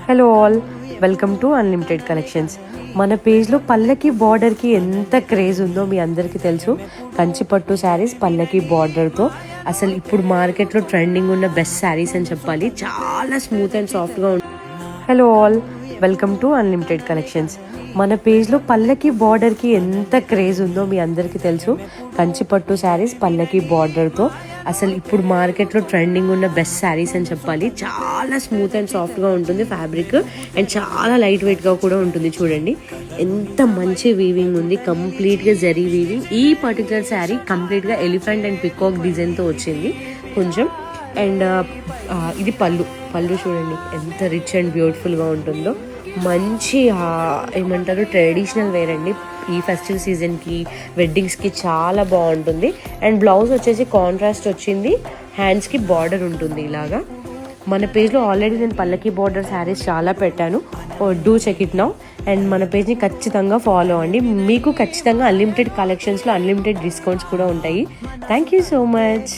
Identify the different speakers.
Speaker 1: Hello all, welcome to unlimited collections. మన పేజ్లో పల్లకి బార్డర్కి ఎంత క్రేజ్ ఉందో మీ అందరికీ తెలుసు. కంచిపట్టు శారీస్ పల్లకి బార్డర్తో అసలు ఇప్పుడు మార్కెట్లో ట్రెండింగ్ ఉన్న బెస్ట్ శారీస్ అని చెప్పాలి. చాలా స్మూత్ అండ్ సాఫ్ట్గా ఉంటుంది. Hello all, welcome to unlimited collections. మన పేజ్లో పల్లకి బార్డర్కి ఎంత క్రేజ్ ఉందో మీ అందరికీ తెలుసు. కంచిపట్టు శారీస్ పల్లకి బార్డర్తో అసలు ఇప్పుడు మార్కెట్లో ట్రెండింగ్ ఉన్న బెస్ట్ శారీస్ అని చెప్పాలి. చాలా స్మూత్ అండ్ సాఫ్ట్గా ఉంటుంది ఫ్యాబ్రిక్, అండ్ చాలా లైట్ వెయిట్గా కూడా ఉంటుంది. చూడండి ఎంత మంచి వీవింగ్ ఉంది, కంప్లీట్గా జరీ వీవింగ్. ఈ పర్టికులర్ శారీ కంప్లీట్గా ఎలిఫెంట్ అండ్ పికాక్ డిజైన్తో వచ్చింది కొంచెం. అండ్ ఇది పళ్ళు చూడండి ఎంత రిచ్ అండ్ బ్యూటిఫుల్గా ఉంటుందో. మంచి ఏమంటారు ట్రెడిషనల్ వేర్ అండి. ఈ ఫెస్టివ్ సీజన్కి వెడ్డింగ్స్కి చాలా బాగుంటుంది. అండ్ బ్లౌజ్ వచ్చేసి కాంట్రాస్ట్ వచ్చింది, హ్యాండ్స్కి బార్డర్ ఉంటుంది ఇలాగా. మన పేజ్లో ఆల్రెడీ నేను పల్లకి బార్డర్ శారీస్ చాలా పెట్టాను, do check it now. And మన పేజ్ని ఖచ్చితంగా ఫాలో అండి. మీకు ఖచ్చితంగా అన్లిమిటెడ్ కలెక్షన్స్లో అన్లిమిటెడ్ డిస్కౌంట్స్ కూడా ఉంటాయి. Thank you so much.